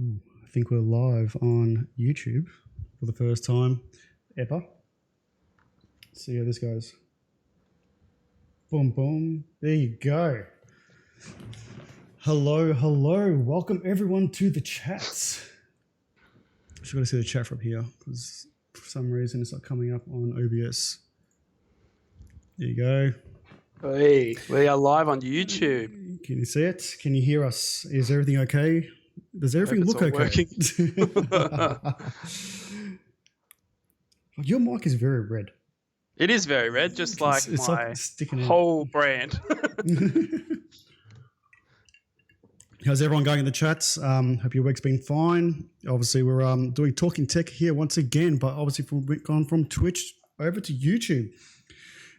Ooh, I think we're live on YouTube for the first time ever. See how this goes. Boom, boom. There you go. Hello, hello. Welcome everyone to the chats. I should go to see the chat from here because for some reason it's not coming up on OBS. There you go. Hey, we are live on YouTube. Can you see it? Can you hear us? Is everything okay? Does everything look okay? Your mic is very red. It is very red, just like it's my like sticking whole brand. How's everyone going in the chats? Hope your week's been fine. Obviously, we're doing Talking Tech here once again, but obviously we've gone from Twitch over to YouTube.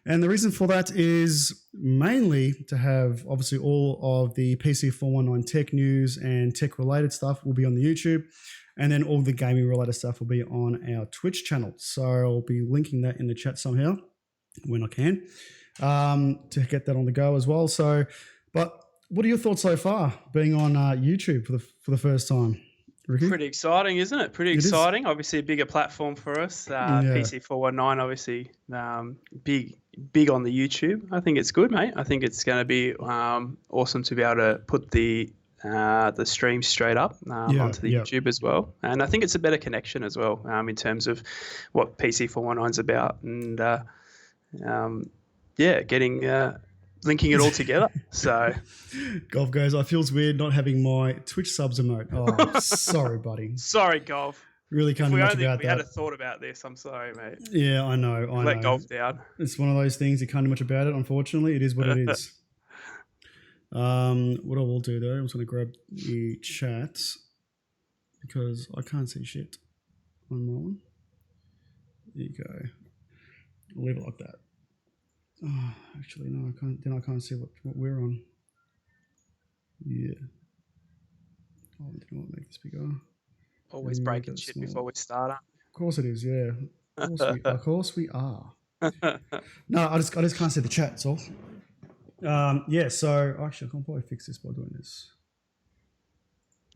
And the reason for that is mainly to have, obviously, all of the PC419 tech news and tech-related stuff will be on the YouTube. And then all the gaming-related stuff will be on our Twitch channel. So I'll be linking that in the chat somehow when I can to get that on the go as well. So, but what are your thoughts so far being on YouTube for the first time? Ricky? Pretty exciting, isn't it? Pretty exciting. Obviously, a bigger platform for us. PC419, obviously, big on the YouTube. I think it's good, mate. I think it's going to be awesome to be able to put the stream straight up onto the YouTube as well. And I think it's a better connection as well in terms of what PC419 is about. And linking it all together. So, Golf goes, I feels weird not having my Twitch subs emote. Oh, sorry, buddy. Sorry, Golf. Really can't do much about that. We had a thought about this. I'm sorry, mate. Yeah, I know. Let Golf down. It's one of those things you can't do much about it. Unfortunately, it is what it is. What I will do though, I'm just going to grab the chat because I can't see shit on my one. There you go. I'll leave it like that. Oh, actually, no, I can't. Then I can't see what we're on. Yeah. Oh, I didn't want to make this bigger. Always breaking shit before we start. Of course it is. Yeah. Of course we are. No, I just can't see the chat. That's all. Yeah. So actually, I can probably fix this by doing this.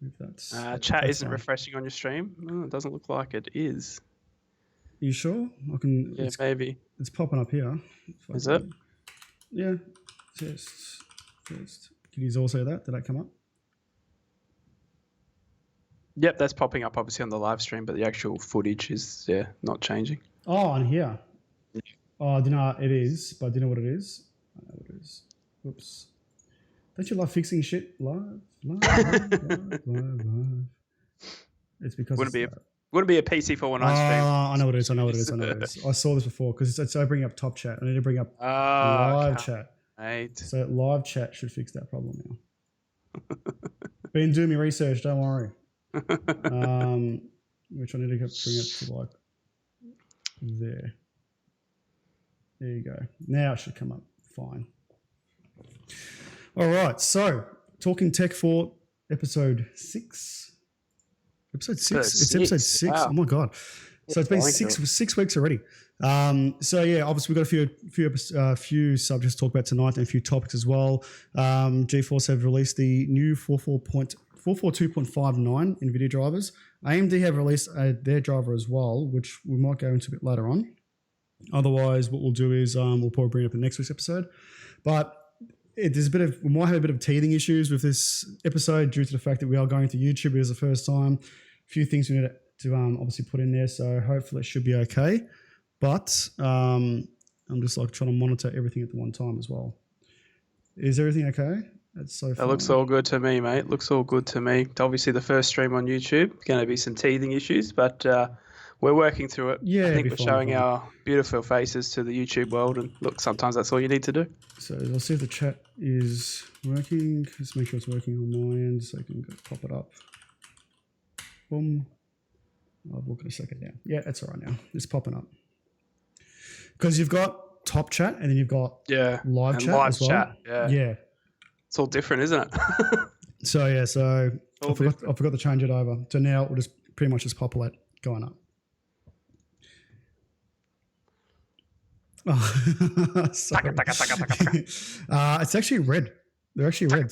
If that's chat isn't refreshing on your stream. Oh, it doesn't look like it is. You sure? I can. Yeah, maybe. It's popping up here. Is it? Yeah. Just. Can you also that? Did that come up? Yep, that's popping up obviously on the live stream, but the actual footage is not changing. Oh, on here. Yeah. Oh, do you know it is? But do you know what it is? I know what it is. Oops. Don't you love fixing shit live? It's because wouldn't be a PC419 stream. I know what it is. I saw this before because it's bringing up top chat. I need to bring up live chat. Mate. So live chat should fix that problem now. Been doing my research, don't worry. Which I need to bring it to like there. There you go. Now it should come up fine. All right. So Talking Tech for episode 6. Episode 6. It's episode 6. Wow. Oh my god! So it's been six weeks already. So yeah, obviously we've got a few subjects to talk about tonight and a few topics as well. GeForce have released the new 442.59 Nvidia drivers. AMD have released their driver as well, which we might go into a bit later on. Otherwise, what we'll do is we'll probably bring it up in next week's episode. But we might have a bit of teething issues with this episode due to the fact that we are going to YouTube. It is the first time. A few things we need to obviously put in there, so hopefully it should be okay. But I'm just like trying to monitor everything at the one time as well. Is everything okay? That looks all good to me, mate. Looks all good to me. Obviously, the first stream on YouTube, going to be some teething issues, but we're working through it. Yeah, I think we're showing our beautiful faces to the YouTube world, and look, sometimes that's all you need to do. So I'll see if the chat is working. Just make sure it's working on my end so I can pop it up. Boom. I'll look in a second now. Yeah, it's all right now. It's popping up. Because you've got top chat and then you've got live chat as well. Chat, yeah. It's all different, isn't it? So I forgot to change it over. So now we'll just pretty much just populate going up. Oh, sorry. It's actually red. They're actually red.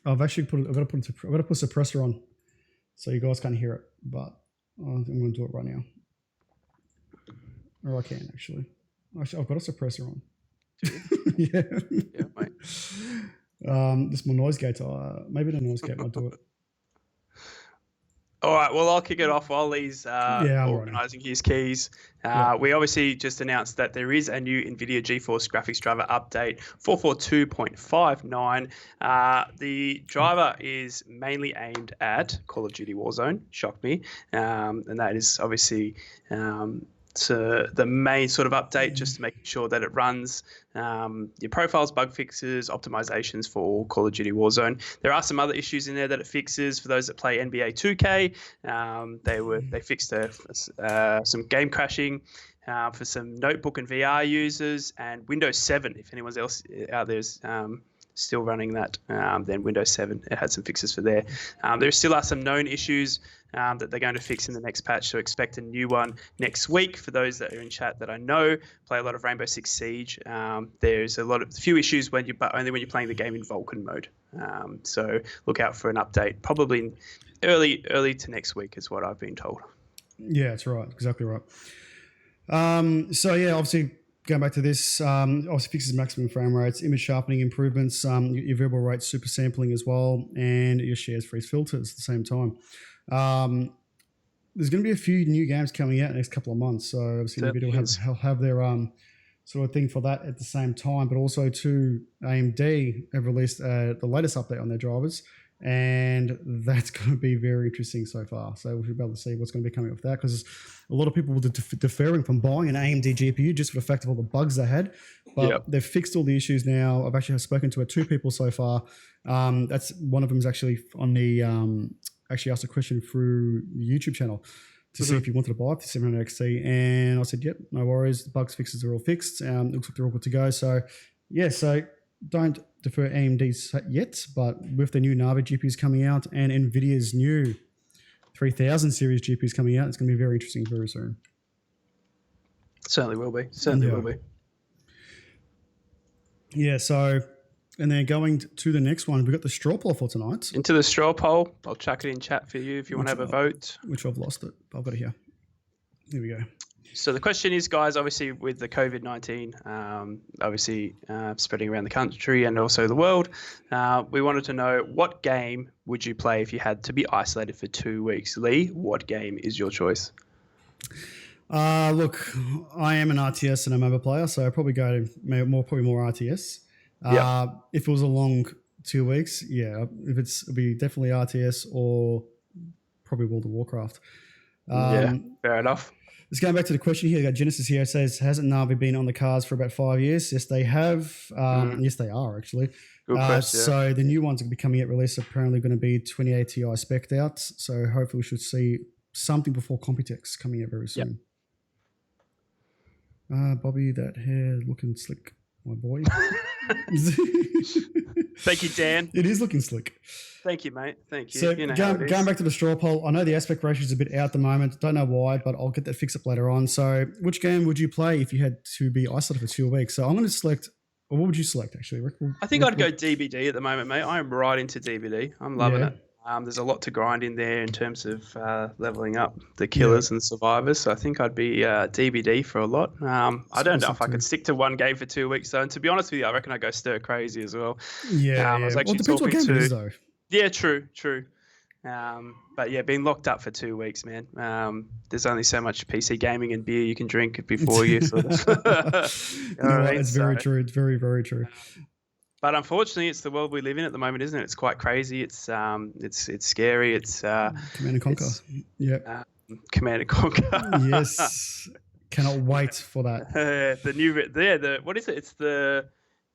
I've got to put suppressor on so you guys can't hear it, but I'm going to do it right now. Or I can actually. I've got a suppressor on. Yeah. Yeah, mate. This my noise gate. Maybe the noise gate might do it. All right, well, I'll kick it off while he's organising his keys. We obviously just announced that there is a new Nvidia GeForce graphics driver update, 442.59. The driver is mainly aimed at Call of Duty Warzone, shocked me, and that is obviously the main sort of update, just to make sure that it runs your profiles, bug fixes, optimizations for Call of Duty Warzone. There are some other issues in there that it fixes for those that play NBA 2K. They fixed some game crashing for some notebook and VR users, and Windows 7. If anyone else out there's still running that, then Windows 7, it had some fixes for there. There still are some known issues that they're going to fix in the next patch, so expect a new one next week. For those that are in chat that I know play a lot of Rainbow Six Siege, there's few issues but only when you're playing the game in Vulkan mode. So look out for an update, probably early to next week is what I've been told. Yeah, that's right, exactly right. So yeah, obviously going back to this, obviously fixes maximum frame rates, image sharpening improvements, your variable rate super sampling as well, and your shares freeze filters at the same time. There's going to be a few new games coming out in the next couple of months, so obviously Nvidia will have their sort of thing for that at the same time, but also too, AMD have released the latest update on their drivers, and that's going to be very interesting so far. So we should be able to see what's going to be coming up with that, because a lot of people were deferring from buying an AMD GPU just for the fact of all the bugs they had, but they've fixed all the issues now. I've actually spoken to two people so far. That's one of them is actually on the actually asked a question through the YouTube channel to see if you wanted to buy the 700 XT, and I said, yep, no worries. The bugs fixes are all fixed. Looks like they're all good to go. So yeah, so don't defer AMD's yet, but with the new Navi GPUs coming out and Nvidia's new 3000 series GPUs coming out, it's going to be very interesting very soon. Certainly will be. Certainly will be. Yeah, so, and then going to the next one, we've got the straw poll for tonight. Into the straw poll. I'll chuck it in chat for you if you want to have a vote. Which I've lost it. I've got it here. Here we go. So the question is, guys, obviously with the COVID-19 spreading around the country and also the world, we wanted to know, what game would you play if you had to be isolated for 2 weeks? Lee, what game is your choice? Look, I am an RTS and a MOBA player, so I'd probably go probably more RTS. If it was a long 2 weeks, yeah, it'd be definitely RTS or probably World of Warcraft. Fair enough. Let's go back to the question here. Genesis here says, hasn't Navi been on the cards for about 5 years? Yes, they have. Yes, they are actually. Good question. So the new ones are becoming at release apparently going to be 2080 Ti spec'd out. So hopefully we should see something before Computex coming out very soon. Bobby, that hair looking slick, my boy. Thank you, Dan. It is looking slick. Thank you, mate. Thank you. So going back to the straw poll, I know the aspect ratio is a bit out at the moment. Don't know why, but I'll get that fixed up later on. So which game would you play if you had to be isolated for 2 weeks? So I'm going to select, or what would you select actually, Rick? I think I'd go DBD at the moment, mate. I'm right into DBD. I'm loving it. There's a lot to grind in there in terms of leveling up the killers and survivors. So I think I'd be DBD for a lot. I don't know if I could stick to one game for 2 weeks, though. And to be honest with you, I reckon I'd go stir crazy as well. I was actually depends what game it is, though. Yeah, true. But yeah, being locked up for 2 weeks, man. There's only so much PC gaming and beer you can drink before you. Sort of. It's very true. It's very, very true. But unfortunately, it's the world we live in at the moment, isn't it? It's quite crazy. It's scary. It's Command and Conquer. Command and Conquer. Yes, cannot wait for that. What is it? It's the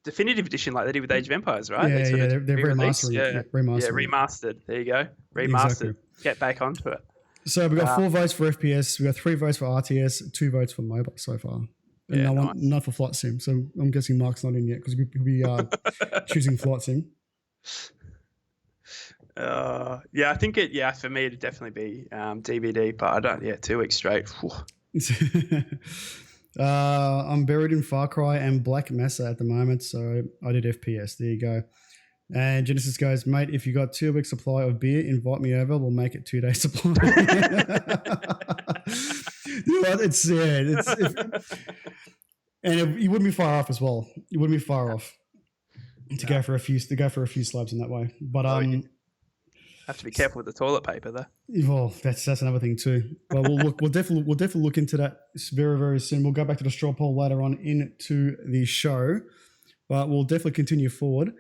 definitive edition, like they did with Age of Empires, right? Yeah, they're remastering. Remastered. There you go. Remastered. Exactly. Get back onto it. So we've got 4 votes for FPS. We've got 3 votes for RTS, 2 votes for mobile so far. And none for Flight Sim. So I'm guessing Mark's not in yet because he'll be choosing Flight Sim. I think for me it'd definitely be DVD, but I don't. 2 weeks straight. I'm buried in Far Cry and Black Mesa at the moment, so I did FPS. There you go. And Genesis goes, mate, if you got 2 weeks supply of beer, invite me over. We'll make it 2 days supply. You know what? You wouldn't be far off as well. You wouldn't be far off to go for a few slabs in that way. But have to be careful with the toilet paper though. Well, that's another thing too. But we'll definitely look into that very, very soon. We'll go back to the straw poll later on into the show, but we'll definitely continue forward.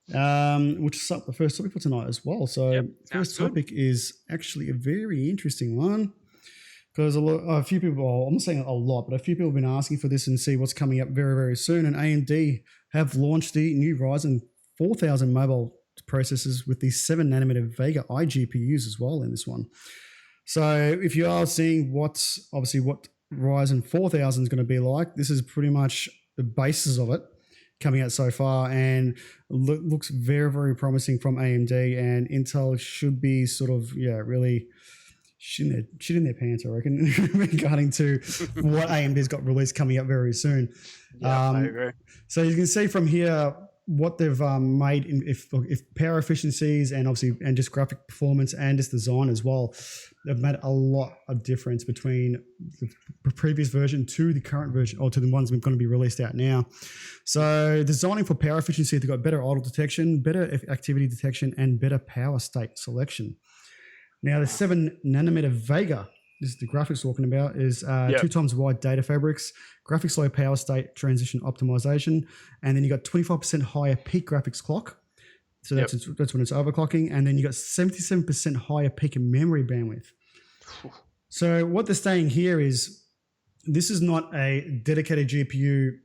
We'll just start the first topic for tonight as well. So first topic is actually a very interesting one because a few people, I'm not saying a lot, but a few people have been asking for this and see what's coming up very, very soon. And AMD have launched the new Ryzen 4000 mobile processors with the 7nm Vega iGPUs as well in this one. So if you are seeing what Ryzen 4000 is going to be like, this is pretty much the basis of it coming out so far, and looks very, very promising from AMD, and Intel should be sort of really shit in their pants, I reckon, regarding to what AMD's got released coming up very soon. I agree. So you can see from here what they've made if power efficiencies and just graphic performance and just design as well. They've made a lot of difference between the previous version to the current version, or to the ones we're going to be released out now. So designing for power efficiency, they've got better idle detection, better activity detection, and better power state selection. Now the 7nm Vega, this is the graphics we're talking about, is 2 times wide data fabrics, graphics low power state transition optimization, and then you got 25% higher peak graphics clock. So that's when it's overclocking, and then you got 77% higher peak memory bandwidth. So what they're saying here is this is not a dedicated GPU,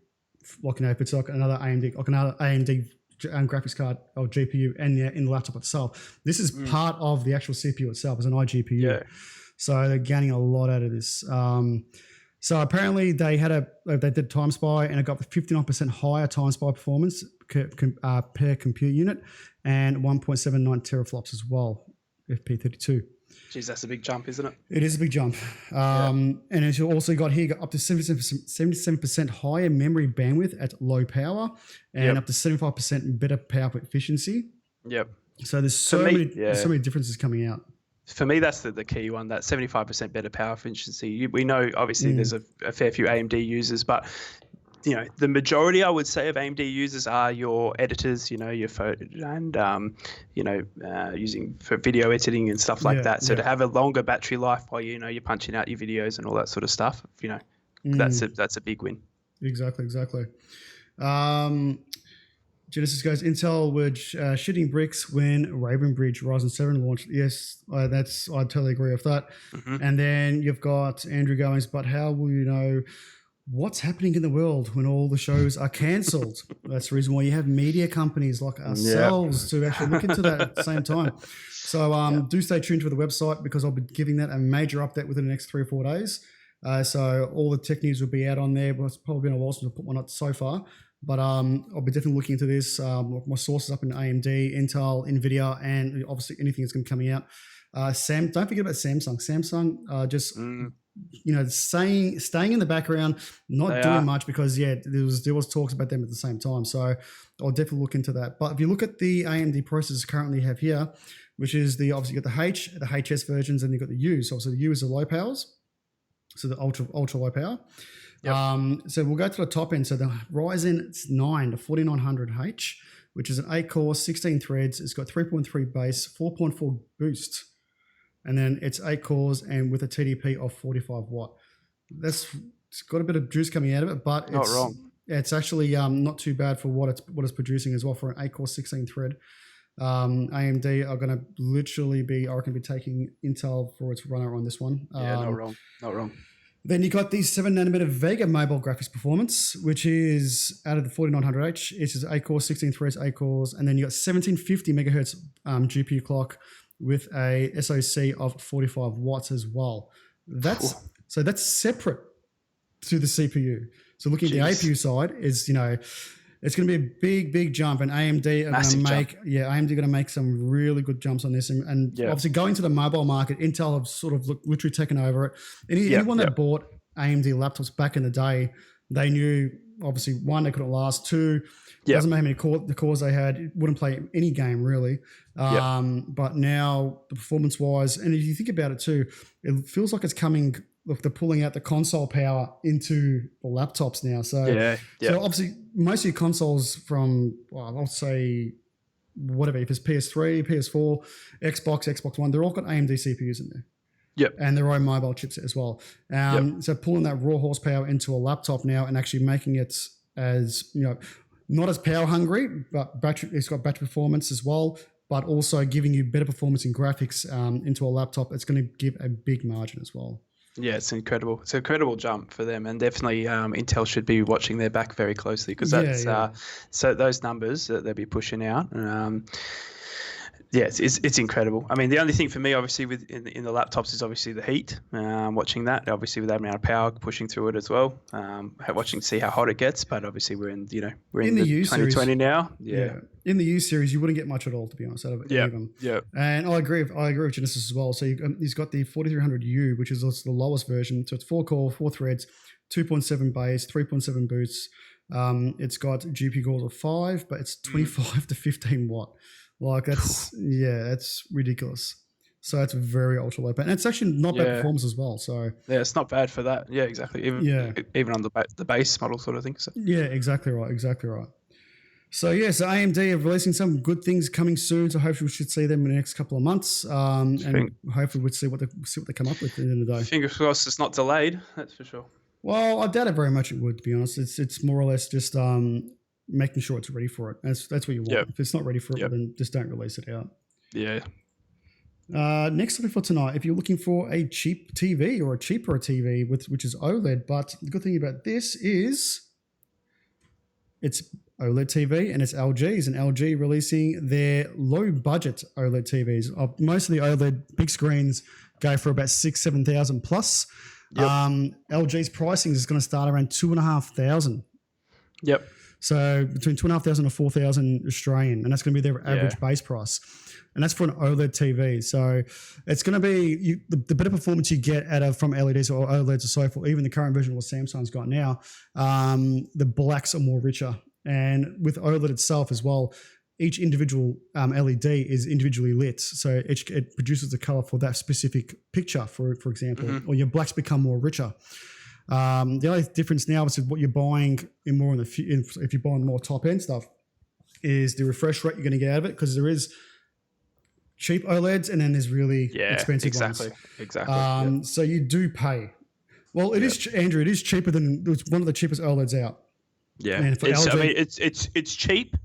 if it's like another AMD, graphics card or GPU and in the laptop itself. This is part of the actual CPU itself as an iGPU. Yeah. So they're gaining a lot out of this. So apparently they did time spy, and it got 59% higher time spy performance per compute unit, and 1.79 teraflops as well, FP32. Geez, that's a big jump, isn't it? It is a big jump. And it's also got up to 77% higher memory bandwidth at low power, and up to 75% better power efficiency. Yep. So there's so many differences coming out. For me, that's the key one, that 75% better power efficiency. We know, obviously, there's a fair few AMD users, but the majority, I would say, of AMD users are your editors, your photo and, using for video editing and stuff like that. So to have a longer battery life while, you're punching out your videos and all that sort of stuff, that's a big win. Exactly. Genesis goes, Intel were shitting bricks when Raven Bridge Ryzen 7 launched. Yes, I totally agree with that. Mm-hmm. And then you've got Andrew Goings, but how will you know what's happening in the world when all the shows are cancelled? That's the reason why you have media companies like ourselves to actually look into that at the same time. So do stay tuned to the website, because I'll be giving that a major update within the next 3 or 4 days. So all the tech news will be out on there. But it's probably been a while since I put one up so far. But I'll be definitely looking into this. My sources up in AMD, Intel, Nvidia, and obviously anything that's going to be coming out. Don't forget about Samsung. Samsung staying in the background, not doing much, because there was talks about them at the same time. So I'll definitely look into that. But if you look at the AMD processors currently have here, which is obviously you got the HS versions, and you've got the U. So obviously the U is the low powers, so the ultra low power. Yep. So we'll go to the top end. So the Ryzen 9, the 4900H, which is an 8-core, 16 threads. It's got 3.3 base, 4.4 boost, and then it's 8 cores and with a TDP of 45 watt. It's got a bit of juice coming out of it, but not wrong. It's actually not too bad for what it's producing as well for an 8-core, 16 thread. AMD are going to literally be taking Intel for its runner on this one. Not wrong. Then you got the 7nm Vega mobile graphics performance, which is out of the 4900H. It's just 8 cores, 16 threads, 8 cores. And then you got 1750 megahertz GPU clock with a SoC of 45 watts as well. That's separate to the CPU. So looking at the APU side is, it's going to be a big, big jump, and AMD are going to make some really good jumps on this. And obviously going to the mobile market, Intel have sort of literally taken over it. Anyone that bought AMD laptops back in the day, they knew obviously, one, they couldn't last. Two, doesn't matter how many the cores they had, it wouldn't play any game really. But now, the performance-wise, and if you think about it too, it feels like it's coming. Look, they're pulling out the console power into the laptops now. So, so obviously, most of your consoles from, well, I'll say, whatever, if it's PS3, PS4, Xbox One, they're all got AMD CPUs in there. Yep. And their own mobile chipset as well. So pulling that raw horsepower into a laptop now and actually making it as, not as power hungry, but it's got battery performance as well, but also giving you better performance in graphics into a laptop. It's going to give a big margin as well. Yeah, it's incredible. It's an incredible jump for them, and definitely Intel should be watching their back very closely because that's so those numbers that they'll be pushing out. It's incredible. I mean, the only thing for me, obviously, in the laptops is obviously the heat. Watching that, obviously, with that amount of power pushing through it as well. Watching to see how hot it gets, but obviously we're in the 2020 now. Yeah. In the U series, you wouldn't get much at all, to be honest, out of any of them. Yeah. And I agree with Genesis as well. So he's got the 4300U, which is also the lowest version. So it's 4-core, 4 threads, 2.7 base, 3.7 boosts. It's got GPU cores of 5, but it's 25 to 15 watt. Like that's ridiculous. So it's very ultra low, and it's actually not bad performance as well. So it's not bad for that. Yeah, exactly. Even on the base model sort of thing. So. Yeah, exactly right. So so AMD are releasing some good things coming soon. So hopefully we should see them in the next couple of months, and hopefully we'll see what they come up with at the end of the day. Fingers crossed it's not delayed. That's for sure. Well, I doubt it very much. It would, to be honest. It's more or less just making sure it's ready for it. That's what you want. If it's not ready for it, then just don't release it out. Yeah. Next topic for tonight, if you're looking for a cheap TV or a cheaper TV, which is OLED, but the good thing about this is it's OLED TV and it's LG's, and LG releasing their low-budget OLED TVs. Most of the OLED big screens go for about 6,000-7,000 plus. LG's pricing is going to start around 2,500. Yep. So between 2,500 and 4,000 Australian, and that's going to be their average base price. And that's for an OLED TV. So it's going to be the better performance you get from LEDs or OLEDs or so forth, even the current version of what Samsung's got now, the blacks are more richer. And with OLED itself as well, each individual LED is individually lit. So it produces the color for that specific picture, for example, or your blacks become more richer. The only difference now is what you're buying if you're buying more top end stuff is the refresh rate you're going to get out of it, because there is cheap OLEDs and then there's really expensive ones. Exactly. So you do pay. Well, it is, Andrew. It is cheaper than it's one of the cheapest OLEDs out. Yeah, and for LG, I mean, it's cheap.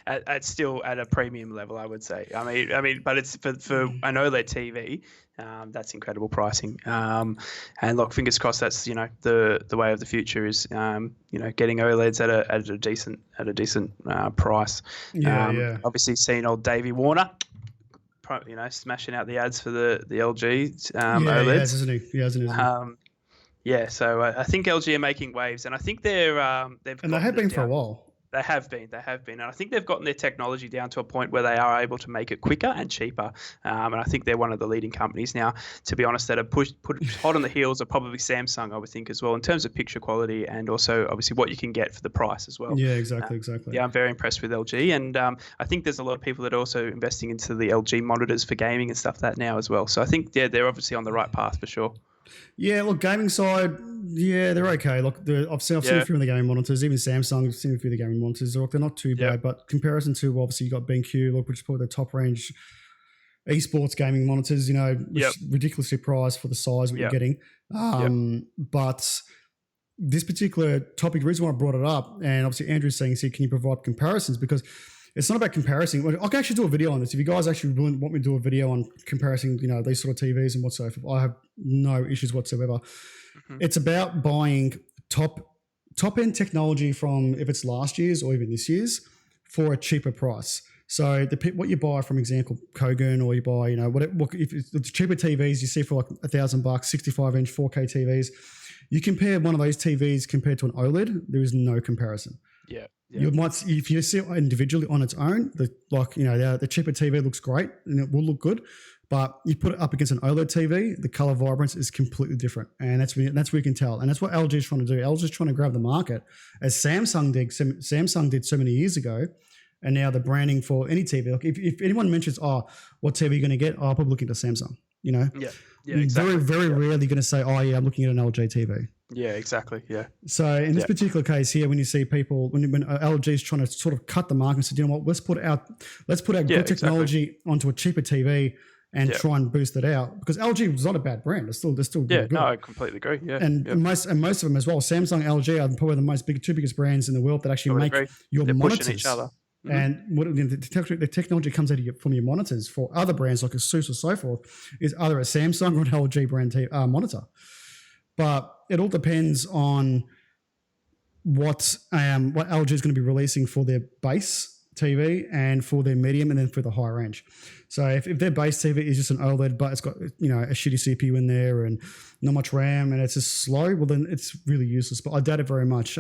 at still at a premium level, I would say. I mean, but it's for an OLED TV. That's incredible pricing. And look, fingers crossed. That's the way of the future is getting OLEDs at a decent price. Obviously, seeing old Davey Warner, smashing out the ads for the LG OLEDs. Yes, isn't he? Hasn't he? So I think LG are making waves, and I think they have been for a while. They have been, and I think they've gotten their technology down to a point where they are able to make it quicker and cheaper. And I think they're one of the leading companies now, to be honest, that have put hot on the heels of probably Samsung, I would think, as well, in terms of picture quality and also obviously what you can get for the price as well. Yeah, exactly. Yeah, I'm very impressed with LG, and I think there's a lot of people that are also investing into the LG monitors for gaming and stuff like that now as well. So I think they're obviously on the right path for sure. Yeah, look, gaming side, they're okay. Look, I've seen a few of the gaming monitors, even Samsung, I've seen a few of the gaming monitors. Look, they're not too bad, but comparison to, obviously, you got BenQ, which is probably the top range eSports gaming monitors, which is ridiculously priced for the size what you're getting. But this particular topic, the reason why I brought it up, and obviously Andrew's saying, can you provide comparisons? Because it's not about comparison. I can actually do a video on this. If you guys actually really want me to do a video on comparing, these sort of TVs and whatsoever, I have no issues whatsoever. Mm-hmm. It's about buying top end technology from, if it's last year's or even this year's, for a cheaper price. So what you buy, from example, Kogan, or you buy, if it's the cheaper TVs you see for like $1,000, 65-inch 4K TVs, you compare one of those TVs compared to an OLED, there is no comparison. Yeah. You might, if you see it individually on its own, the cheaper TV looks great and it will look good, but you put it up against an OLED TV, the color vibrance is completely different, and that's where you can tell. And that's what LG is trying to do. LG is trying to grab the market, as Samsung did. Samsung did so many years ago, and now the branding for any TV. Like if anyone mentions, what TV are you going to get? I'll probably look into Samsung. Yeah, exactly. Very rarely going to say, I'm looking at an LG TV. Yeah, exactly. Yeah. So in this particular case here, when you see people, when LG is trying to sort of cut the market and say, you know what, let's put our good technology onto a cheaper TV and try and boost it out, because LG is not a bad brand. They're still good. No, I completely agree. Yeah, and most of them as well. Samsung, LG are probably the two biggest brands in the world that actually make your monitors. Pushing each other. And the technology comes out from your monitors for other brands like Asus or so forth is either a Samsung or an LG brand monitor. But it all depends on what LG is going to be releasing for their base TV and for their medium and then for the high range. So if their base TV is just an OLED, but it's got a shitty CPU in there and not much RAM and it's just slow, well then it's really useless. But I doubt it very much.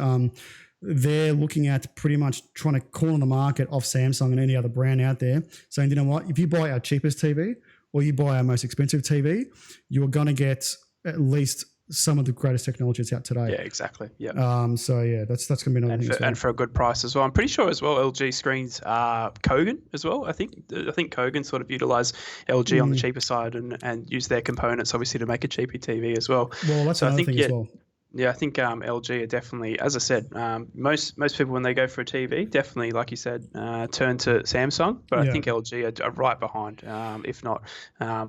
They're looking at pretty much trying to corner the market off Samsung and any other brand out there, saying, you know what, if you buy our cheapest TV or you buy our most expensive TV, you're going to get at least some of the greatest technologies out today. Yeah, exactly. Yeah. That's going to be another thing. And for a good price as well. I'm pretty sure as well LG screens Kogan as well. I think Kogan sort of utilize LG on the cheaper side and use their components obviously to make a cheaper TV as well. Well, that's another thing as well. Yeah, I think LG are definitely, as I said, most people when they go for a TV, definitely, like you said, turn to Samsung. But I think LG are right behind, if not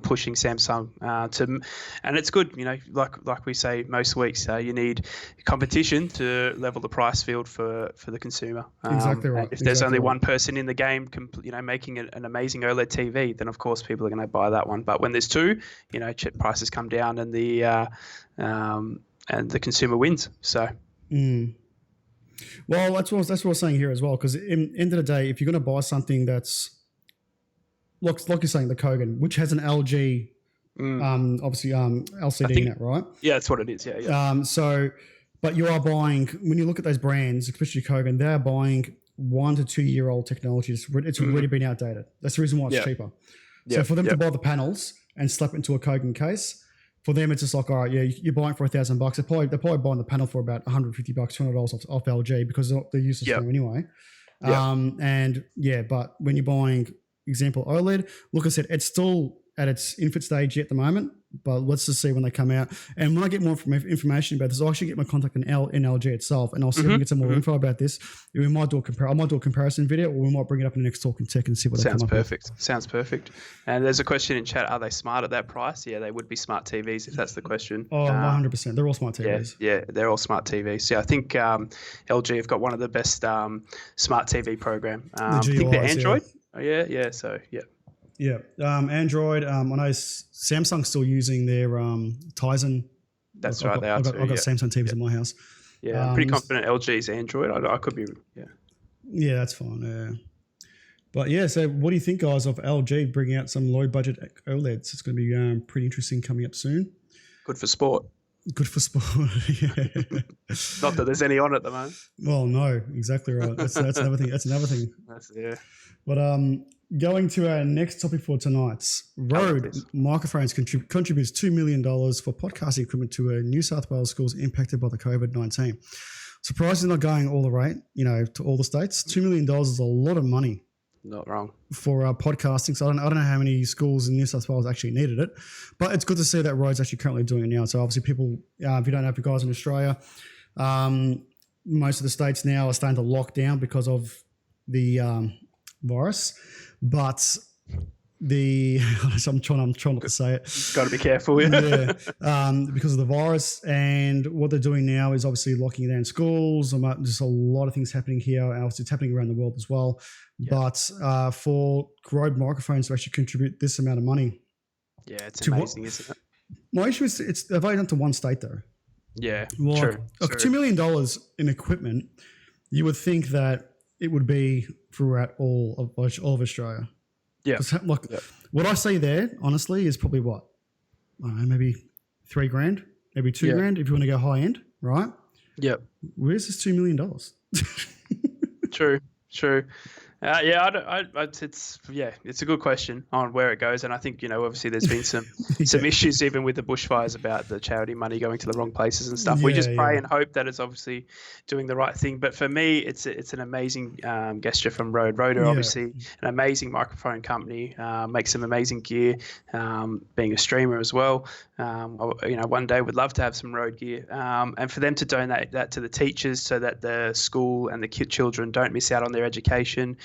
pushing Samsung to. And it's good, like we say most weeks, you need competition to level the price field for the consumer. Exactly right. If there's only one person in the game, making an amazing OLED TV, then of course people are going to buy that one. But when there's two, chip prices come down and the consumer wins. So, well, that's what I was saying here as well. Because in the end of the day, if you're going to buy something that's like you're saying, the Kogan, which has an LG, obviously LCD in it, right? Yeah, that's what it is. Yeah. So, but you are buying, when you look at those brands, especially Kogan, they're buying 1 to 2 year old technology. It's already been outdated. That's the reason why it's cheaper. So for them to buy the panels and slap it into a Kogan case, for them, it's just like, all right, you're buying for $1,000. They're probably buying the panel for about $150, $200 off LG because they're useless for them anyway. But when you're buying, example, OLED, look, I said, it's still at its infant stage at the moment, but let's just see when they come out. And when I get more information about this, I'll actually get my contact in LG itself, and I'll see if we can get some more info about this. We might do I might do a comparison video, or we might bring it up in the next Talking Tech and see what they come up with. Sounds perfect. And there's a question in chat: are they smart at that price? Yeah, they would be smart TVs if that's the question. Oh, 100%. They're all smart TVs. Yeah, they're all smart TVs. Yeah, I think LG have got one of the best smart TV program. I think they're Android. Yeah, Android. I know Samsung's still using their Tizen. That's right. I've got Samsung TVs in my house. Yeah, I'm pretty confident LG's Android. I could be. Yeah. Yeah, that's fine. Yeah. But yeah, so what do you think, guys, of LG bringing out some low budget OLEDs? It's going to be pretty interesting coming up soon. Good for sport. Good for sport. Yeah. Not that there's any on at the moment. Well, no, exactly right. That's another thing. But going to our next topic for tonight's Rode Microphones contributes $2 million for podcasting equipment to New South Wales schools impacted by the COVID-19. Surprisingly, not going all the rate, to all the states. $2 million is a lot of money. Not wrong. For podcasting. So I don't know how many schools in New South Wales actually needed it, but it's good to see that Rode's actually currently doing it now. So obviously people, if you don't know, if you guys in Australia, most of the states now are starting to lock down because of the virus. But I'm trying not to say it. Got to be careful. Yeah. Because of the virus, and what they're doing now is obviously locking down schools. There's a lot of things happening here. Obviously, it's happening around the world as well. Yeah. But for Rode Microphones to actually contribute this amount of money, it's amazing, isn't it? My issue is they've only done to one state though. Yeah, true. $2 million in equipment, you would think that it would be throughout all of Australia. Yeah. What I see there, honestly, is probably what? I don't know, maybe $3,000, maybe $2,000 if you want to go high end, right? Yep. Where's this $2 million? True. It's a good question on where it goes, and I think obviously there's been some issues even with the bushfires about the charity money going to the wrong places and stuff. We just pray and hope that it's obviously doing the right thing. But for me, it's an amazing gesture from Rode. Rode are obviously an amazing microphone company, makes some amazing gear. Being a streamer as well, one day would love to have some Rode gear, and for them to donate that to the teachers so that the school and the children don't miss out on their education.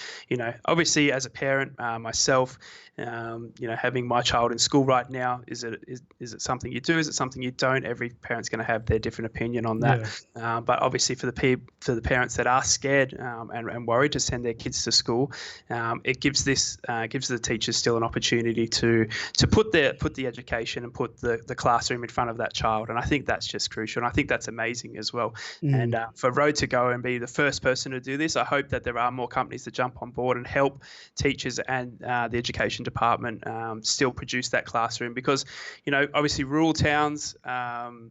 Obviously as a parent myself, having my child in school right now, is it something you do? Is it something you don't? Every parent's going to have their different opinion on that. But obviously for the parents that are scared and worried to send their kids to school, it gives the teachers still an opportunity to put the education and put the classroom in front of that child. And I think that's just crucial. And I think that's amazing as well. And for Rode to go and be the first person to do this, I hope that there are more companies that jump on board and help teachers and the education department still produce that classroom, because obviously rural towns move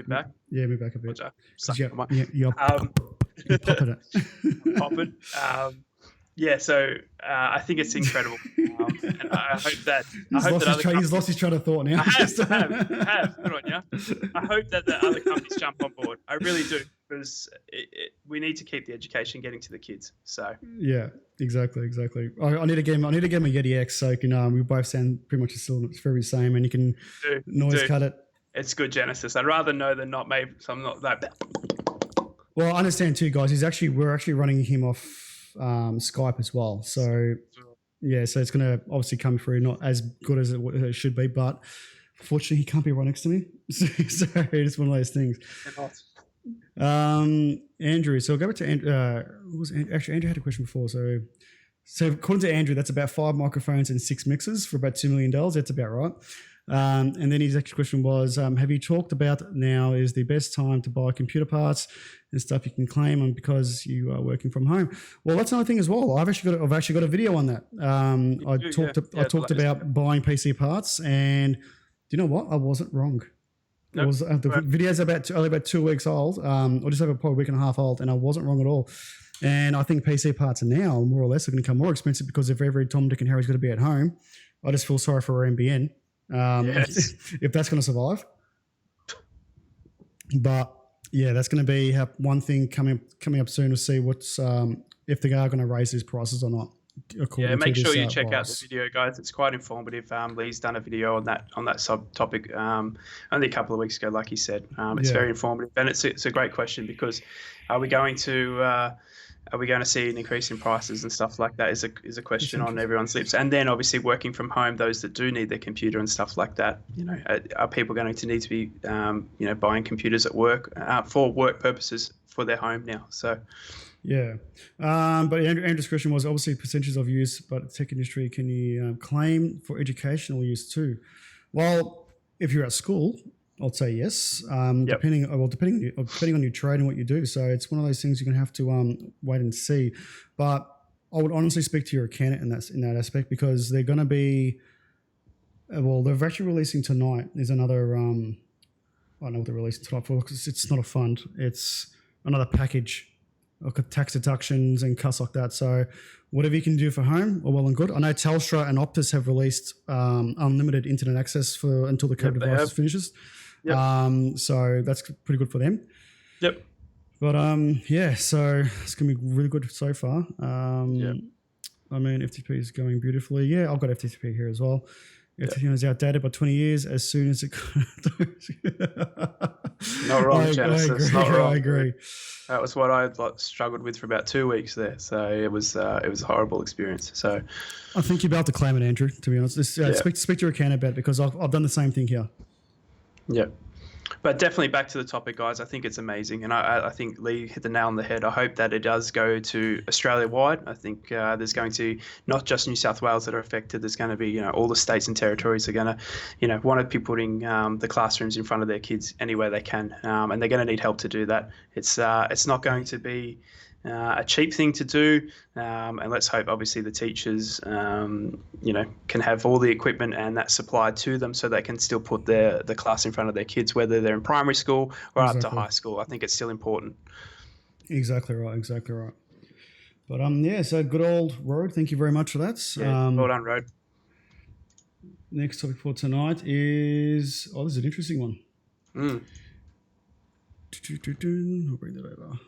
back. Move back a bit. You're popping it. So I think it's incredible, and I hope that he's lost his train of thought now. I have. Good on you. I hope that the other companies jump on board. I really do, because we need to keep the education getting to the kids. So yeah, exactly. I need to get him a Yeti X, so we both sound pretty much still very same, and you can cut it. It's good Genesis. I'd rather know than not. Maybe so I'm not that. Well, I understand too, guys. We're actually running him off Skype as well, so so it's going to obviously come through not as good as it should be, but fortunately he can't be right next to me, so it's one of those things. Andrew, so I'll go back to Andrew. Actually, Andrew had a question before, so according to Andrew, that's about 5 microphones and 6 mixers for about $2 million. That's about right. And then his next question was, have you talked about now is the best time to buy computer parts and stuff you can claim on because you are working from home? Well, that's another thing as well. I've actually got a video on that. I talked about buying PC parts, and do you know what? I wasn't wrong. Nope. The video's only about 2 weeks old, or just over probably a week and a half old, and I wasn't wrong at all. And I think PC parts are now more or less going to become more expensive because if every Tom, Dick and Harry's going to be at home, I just feel sorry for our NBN. If that's going to survive. But yeah, that's going to be one thing coming up soon to see what's if they are going to raise these prices or not. Make sure you check out the video, guys. It's quite informative. Lee's done a video on that subtopic only a couple of weeks ago, like he said. It's very informative, and it's a great question, because are we going to see an increase in prices and stuff like that is a question on everyone's lips. And then obviously working from home, those that do need their computer and stuff like that, are people going to need to be, buying computers at work for work purposes for their home now? So, yeah. But Andrew's question was obviously percentages of use, but tech industry, can you claim for educational use too? Well, if you're at school, I'd say yes. Depending on your trade and what you do. So it's one of those things you're gonna have to wait and see. But I would honestly speak to your accountant in that aspect, because they're gonna be. They're actually releasing tonight. There's another. I don't know what they're releasing tonight for, because it's not a fund. It's another package, like tax deductions and cuts like that. So whatever you can do for home, well and good. I know Telstra and Optus have released unlimited internet access until the COVID device finishes. Yep. So that's pretty good for them. Yep. But so it's gonna be really good so far. I mean, FTP is going beautifully. Yeah, I've got FTP here as well. FTP is outdated by 20 years as soon as it Not wrong, Genesis. Not wrong. I agree. That was what I struggled with for about 2 weeks there. So it was a horrible experience. So I think you'll be able to claim it, Andrew, to be honest. Speak to your accountant about it, because I've done the same thing here. Yeah. But definitely back to the topic, guys. I think it's amazing. And I think Lee hit the nail on the head. I hope that it does go to Australia-wide. I think there's going to not just New South Wales that are affected. There's going to be, all the states and territories are going to, want to be putting the classrooms in front of their kids anywhere they can. And they're going to need help to do that. It's not going to be a cheap thing to do, and let's hope obviously the teachers can have all the equipment and that supplied to them, so they can still put the class in front of their kids, whether they're in primary school or up to high school. I think it's still important. Exactly right. Exactly right. But yeah, so good old Road. Thank you very much for that. Yeah, well done, Road. Next topic for tonight is this is an interesting one. I'll bring that over.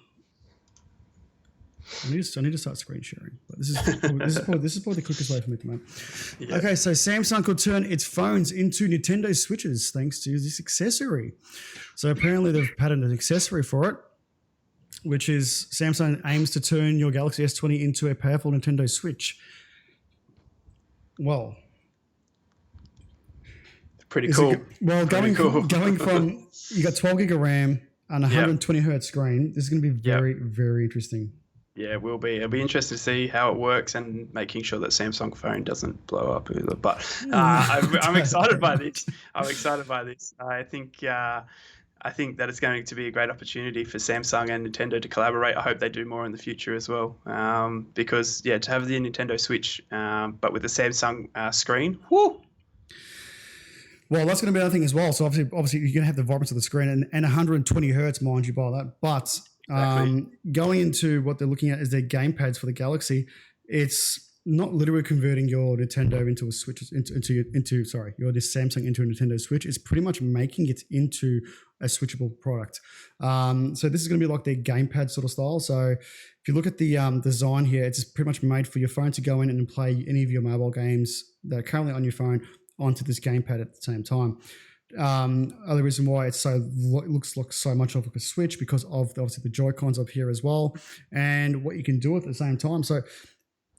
I need to start screen sharing, but this is probably the quickest way for me at the moment. Yeah. Okay, so Samsung could turn its phones into Nintendo Switches thanks to this accessory. So apparently they've patented an accessory for it, which is Samsung aims to turn your Galaxy S20 into a powerful Nintendo Switch. Well, pretty cool. Going from you got 12 gig of RAM and 120 hertz screen, this is going to be very, very interesting. Yeah, it will be. It'll be interesting to see how it works and making sure that Samsung phone doesn't blow up either. But I'm excited by this. I think that it's going to be a great opportunity for Samsung and Nintendo to collaborate. I hope they do more in the future as well. Because to have the Nintendo Switch, but with the Samsung screen, whoo! Well, that's going to be another thing as well. So obviously you're going to have the vibrance of the screen and 120 hertz, mind you, by that. But going into what they're looking at is their gamepads for the Galaxy. It's not literally converting your Nintendo into a Switch your Samsung into a Nintendo Switch. It's pretty much making it into a switchable product. So this is going to be like their gamepad sort of style. So if you look at the design here, it's pretty much made for your phone to go in and play any of your mobile games that are currently on your phone onto this gamepad at the same time. Other reason why it looks like so much like a Switch because of obviously the Joy-Cons up here as well, and what you can do at the same time. So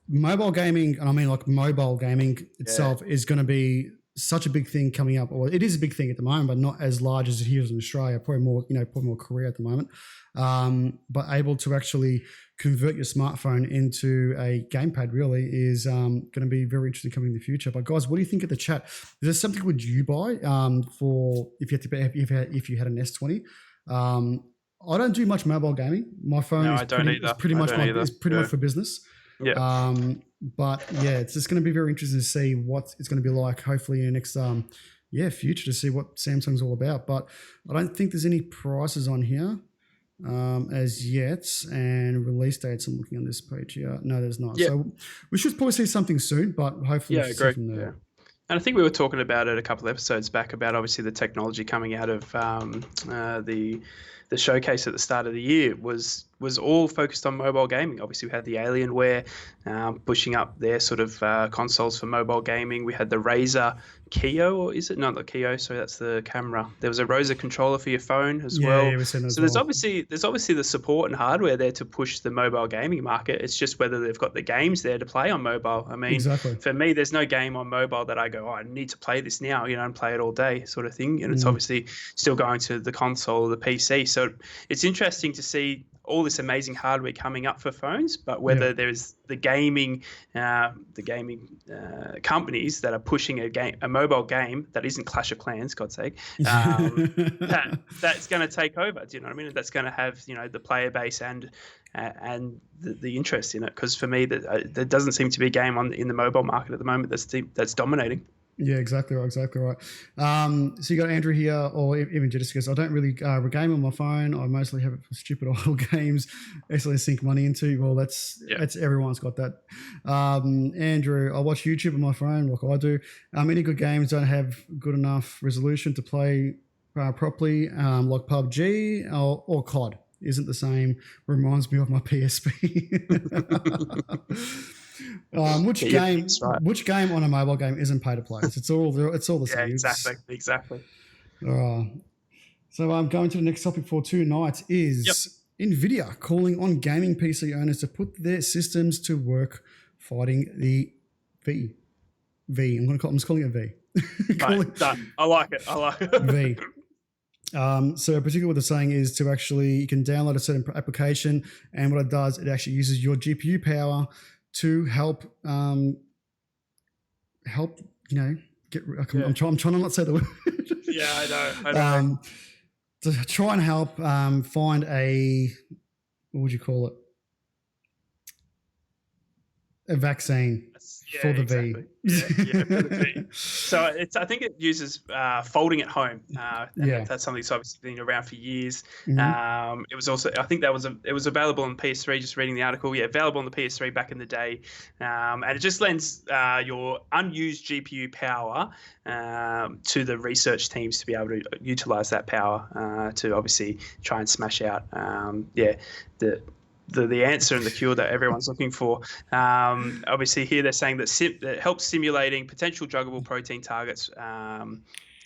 mobile gaming, and I mean like mobile gaming itself, is going to be such a big thing coming up. Or it is a big thing at the moment, but not as large as it is in Australia. Probably more Korea at the moment. But able to actually convert your smartphone into a gamepad really is going to be very interesting coming in the future. But guys, what do you think of the chat? Is there something would you buy for if you had an S20? I don't do much mobile gaming. My phone is pretty much for business. Yeah. But yeah, it's just going to be very interesting to see what it's going to be like. Hopefully in the next future to see what Samsung's all about. But I don't think there's any prices on here as yet, and release dates. I'm looking on this page here. No, there's not. Yep. So we should probably see something soon, but hopefully great. Yeah. And I think we were talking about it a couple of episodes back about obviously the technology coming out of the showcase at the start of the year was all focused on mobile gaming. Obviously, we had the Alienware pushing up their sort of consoles for mobile gaming. We had the Razer Kio, or is it not the Kio? Sorry, that's the camera. There was a Razer controller for your phone as well. Yeah, we've seen that. So there's obviously the support and hardware there to push the mobile gaming market. It's just whether they've got the games there to play on mobile. I mean, for me, there's no game on mobile that I go, I need to play this now, and play it all day, sort of thing. And it's obviously still going to the console or the PC. So it's interesting to see all this amazing hardware coming up for phones, but whether there's the gaming companies that are pushing a mobile game that isn't Clash of Clans, God's sake, that's going to take over. Do you know what I mean? That's going to have the player base and the interest in it. Because for me, there doesn't seem to be a game in the mobile market at the moment that's dominating. Yeah, exactly right. So you got Andrew here, or even Jessica goes, I don't really game on my phone. I mostly have it for stupid idle games, actually sink money into. Well, that's everyone's got that. Andrew, I watch YouTube on my phone like I do. Many good games don't have good enough resolution to play properly, like PUBG or COD. Isn't the same. Reminds me of my PSP. Which game on a mobile game isn't pay to play? It's all the same. Yeah, exactly. So I'm going to the next topic for tonight is Nvidia calling on gaming PC owners to put their systems to work fighting the V. I'm just calling it V. Done. I like it. V. So particularly what they're saying is to actually, you can download a certain application, and what it does, it actually uses your GPU power to help get. I'm trying to not say the word. Yeah, I know. To try and help find a, what would you call it? a vaccine Yeah, for the exactly. V. Yeah, for the V. So I think it uses folding at home, and that's something that's obviously been around for years. It was also, I think it was available on PS3. Just reading the article, available on the PS3 back in the day, and it just lends your unused GPU power to the research teams to be able to utilize that power to obviously try and smash out, the answer and the cure that everyone's looking for. Obviously, here they're saying that it helps simulating potential druggable protein targets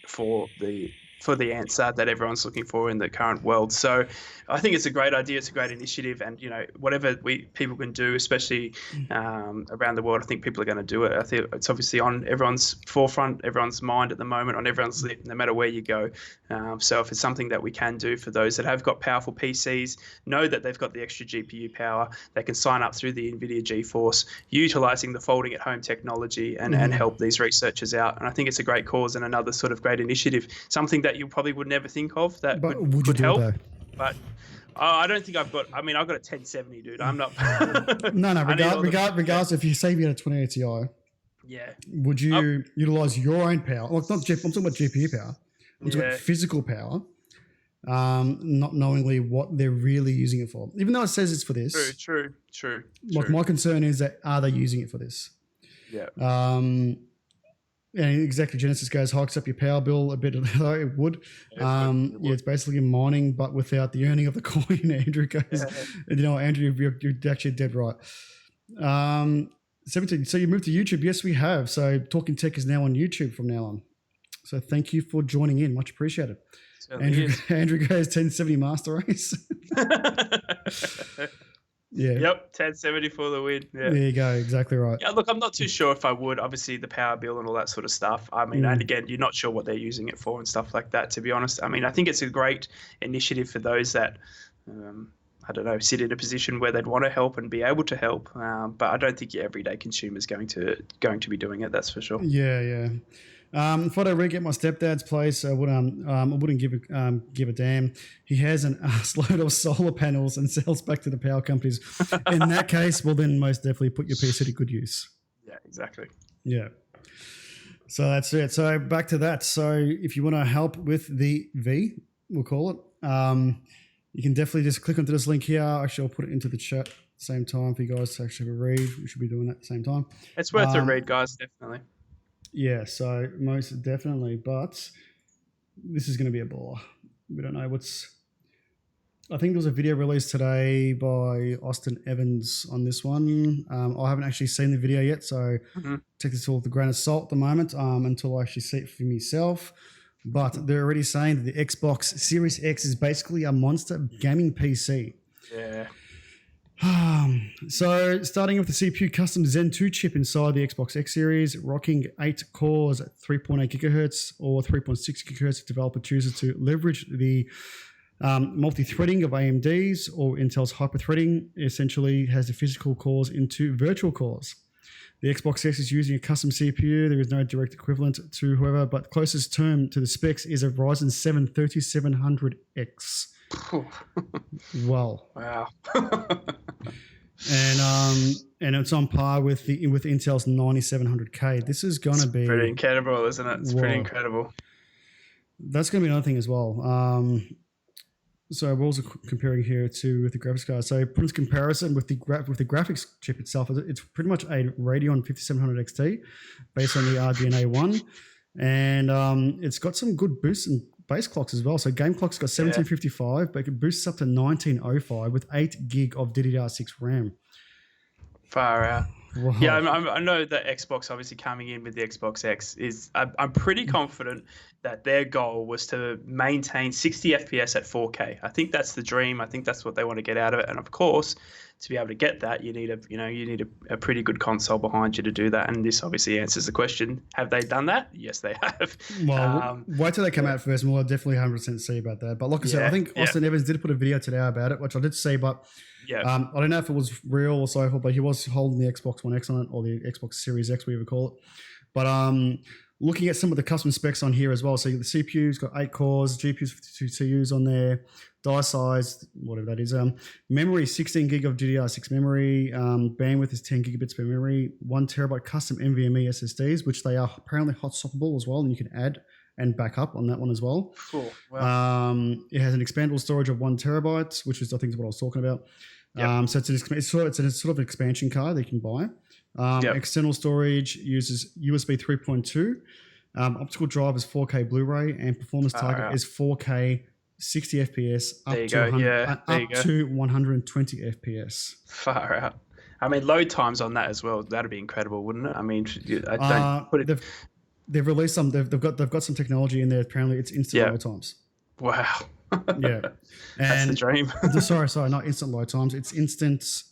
for the answer that everyone's looking for in the current world. So I think it's a great idea. It's a great initiative, and whatever people can do, especially around the world, I think people are going to do it. I think it's obviously on everyone's forefront, everyone's mind at the moment, on everyone's lip, no matter where you go. So if it's something that we can do for those that have got powerful PCs, know that they've got the extra GPU power, they can sign up through the Nvidia GeForce, utilizing the folding at home technology, and help these researchers out. And I think it's a great cause and another sort of great initiative, something that you probably would never think of that could help. But I don't think I've got a 1070, dude. I'm not. No. Regardless, if you say you had a 2080 Ti, would you utilize your own power? Well, I'm talking about GPU power. I'm talking about physical power, not knowingly what they're really using it for. Even though it says it's for this. True. Like, my concern is that, are they using it for this? Yeah. And exactly, Genesis goes, hikes up your power bill a bit. It would. It's basically mining, but without the earning of the coin. Andrew goes, Andrew, you're actually dead right. 17. So you moved to YouTube? Yes, we have. So Talking Tech is now on YouTube from now on. So thank you for joining in. Much appreciated. Andrew goes 1070 Master Race. Yeah. Yep, 1070 for the win. Yeah. There you go. Exactly right. Yeah, look, I'm not too sure if I would. Obviously, the power bill and all that sort of stuff. I mean, and again, you're not sure what they're using it for and stuff like that, to be honest. I mean, I think it's a great initiative for those that, sit in a position where they'd want to help and be able to help. But I don't think your everyday consumer is going to be doing it. That's for sure. Yeah. If I don't re-get my stepdad's place, I wouldn't give a damn. He has an load of solar panels and sells back to the power companies. In that case, well, then most definitely put your PC to good use. Yeah, exactly. Yeah. So that's it. So back to that. So if you want to help with the V, we'll call it, you can definitely just click onto this link here. Actually, I'll put it into the chat at the same time for you guys to actually read. We should be doing that at the same time. It's worth a read, guys, definitely. Yeah, so most definitely, but this is going to be a bore. We don't know I think there was a video released today by Austin Evans on this one. I haven't actually seen the video yet, so take this all with a grain of salt at the moment until I actually see it for myself. But they're already saying that the Xbox Series X is basically a monster gaming PC. Yeah. So starting with the CPU custom Zen 2 chip inside the Xbox X Series, rocking 8 cores at 3.8 gigahertz or 3.6 gigahertz if developer chooses to leverage the multi-threading of AMD's or Intel's hyper-threading. Essentially has the physical cores into virtual cores. The Xbox X is using a custom CPU. There is no direct equivalent to whoever, but closest term to the specs is a Ryzen 7 3700X. Wow. And it's on par with Intel's 9700K. This is gonna be pretty incredible, isn't it? It's pretty incredible. That's gonna be another thing as well. So we're also comparing here with the graphics card. So put into comparison with the graphics chip itself. It's pretty much a Radeon 5700 XT based on the RDNA 1, and it's got some good boosts and base clocks as well. So game clock's got 1755, but it can boost up to 1905 with 8 gig of DDR6 RAM. Far out. Wow. Yeah, I know that Xbox obviously coming in with the Xbox X is. I'm pretty confident that their goal was to maintain 60 FPS at 4K. I think that's the dream. I think that's what they want to get out of it. And of course, to be able to get that, you need a pretty good console behind you to do that. And this obviously answers the question: have they done that? Yes, they have. Well, wait till they come out first, and we'll definitely 100% see about that. But like I said, I think Austin Evans did put a video today about it, which I did see, but. Yeah. I don't know if it was real or so forth, but he was holding the Xbox One X on it, or the Xbox Series X, whatever you call it. But looking at some of the custom specs on here as well. So the CPU's got 8 cores, GPU's 52 CUs on there, die size, whatever that is. Memory, 16 gig of DDR6 memory. Bandwidth is 10 gigabits per memory. 1 terabyte custom NVMe SSDs, which they are apparently hot swappable as well, and you can add and back up on that one as well. Cool. Wow. It has an expandable storage of 1 terabyte, which is I think is what I was talking about. Yep. So it's a sort of an expansion card that you can buy. External storage uses USB 3.2. Optical drive is 4K Blu-ray, and performance target is 4K 60 FPS up to 120 FPS. Far out. I mean, load times on that as well. That'd be incredible, wouldn't it? I mean, I don't put it. They've released some. They've got some technology in there. Apparently, it's instant load times. Wow. Yeah, that's the dream. sorry, not instant load times. It's instant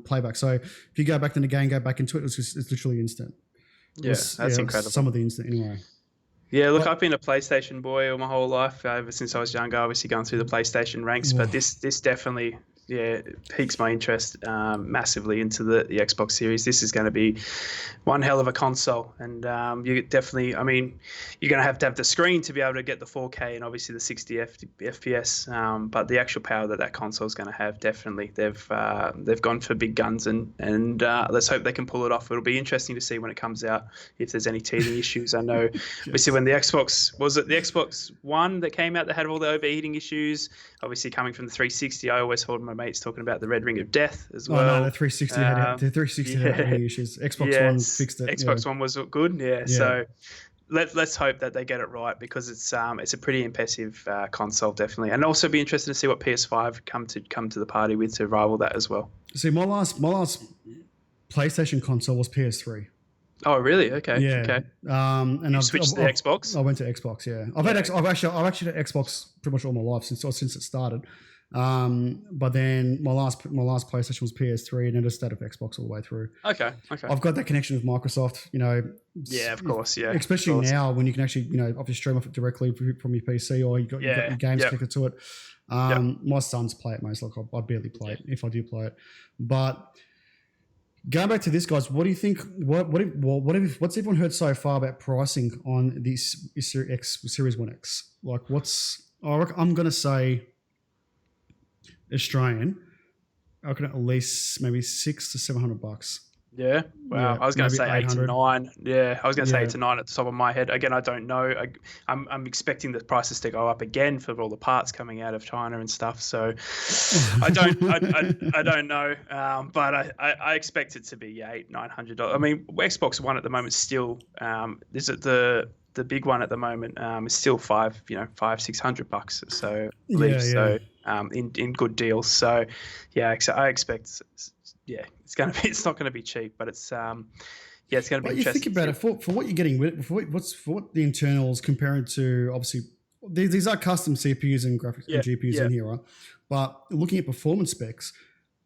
playback. So if you go back in the game, go back into it, it's literally instant. Yeah, that's incredible. Some of the instant anyway. Yeah, look, I've been a PlayStation boy all my whole life, ever since I was younger, obviously going through the PlayStation ranks, but this definitely piques my interest massively into the Xbox Series. This is going to be one hell of a console, and you definitely, I mean, you're going to have the screen to be able to get the 4K and obviously the 60 FPS, but the actual power that console is going to have, definitely, they've gone for big guns, and let's hope they can pull it off. It'll be interesting to see when it comes out if there's any teething issues. I know obviously when the Xbox One that came out that had all the overheating issues, obviously coming from the 360, I always heard my mates talking about the red ring of death as well. Oh no, the 360 had any issues. Xbox One fixed it. Xbox One was good. Yeah. So let's hope that they get it right, because it's a pretty impressive console, definitely, and also be interested to see what PS5 come to the party with to rival that as well. See, my last PlayStation console was PS3. Oh really? Okay. Yeah. Okay. And you switched to the Xbox. I went to Xbox. Yeah. I've actually had Xbox pretty much all my life since it started. But then my last PlayStation was PS3, and then I just stayed with Xbox all the way through. Okay. I've got that connection with Microsoft, Yeah, of course, yeah. Especially now when you can actually, obviously stream off it directly from your PC, or you got your games connected to it. My sons play it most. Like I barely play it if I do play it. But going back to this, guys, what do you think? What's everyone heard so far about pricing on this Series 1X? Like, I'm going to say Australian, I reckon at least maybe $600 to $700. Yeah. Wow. Yeah, I was going to say 8 to 9. Yeah. I was going to say 8 to 9 at the top of my head. Again, I don't know. I'm expecting the prices to go up again for all the parts coming out of China and stuff. So I don't know. But I expect it to be $800-900. I mean, Xbox One at the moment still is it the big one at the moment is still $500-600. So I believe so. In good deals. So I expect it's not going to be cheap, but it's going to be interesting. You think about it, for what you're getting with it, for what the internals comparing to, obviously these are custom CPUs and graphics and GPUs in here, right? But looking at performance specs,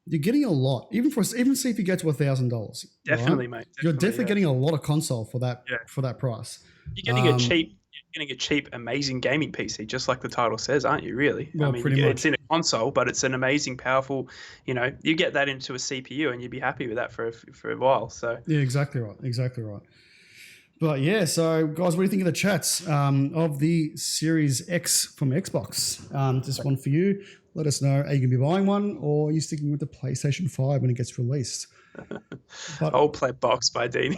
you're getting a lot. Even see if you get to $1,000. Definitely, right? mate. You're definitely getting a lot of console for that price. You're getting a cheap, amazing gaming PC, just like the title says, aren't you? Really? Well, pretty much. It's in a console, but it's an amazing, powerful. You get that into a CPU, and you'd be happy with that for a while. So yeah, exactly right. But yeah, so guys, what do you think of the chats of the Series X from Xbox? Just one for you. Let us know. Are you going to be buying one, or are you sticking with the PlayStation 5 when it gets released? I'll play Box by Deanie.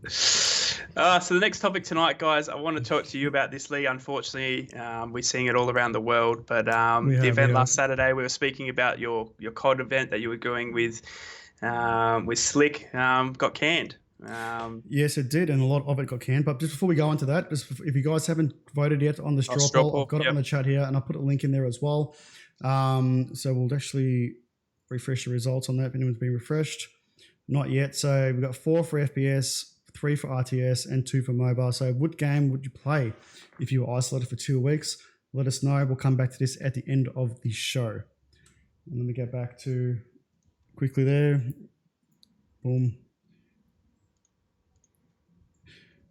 So the next topic tonight, guys, I want to talk to you about this, Lee. Unfortunately, we're seeing it all around the world. But the event last Saturday, we were speaking about your COD event that you were doing with Slick, got canned. Yes, it did, and a lot of it got canned. But just before we go into that, if you guys haven't voted yet on the straw poll, I've got it on the chat here, and I'll put a link in there as well. So we'll actually refresh the results on that if anyone's been refreshed. Not yet. So we've got 4 for FPS, 3 for RTS, and 2 for mobile. So what game would you play if you were isolated for 2 weeks? Let us know. We'll come back to this at the end of the show. And let me get back to quickly there. Boom.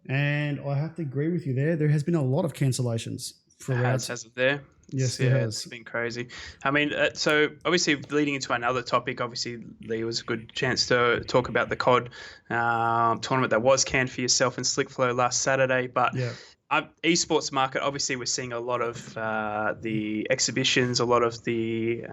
And I have to agree with you there. There has been a lot of cancellations throughout. Has it there? Yes, Yeah, it it's has. been crazy. I mean, so obviously leading into another topic, obviously Lee was a good chance to talk about the COD tournament that was canned for yourself and Slickflow last Saturday. But Yeah. esports market, obviously we're seeing a lot of the exhibitions, a lot of the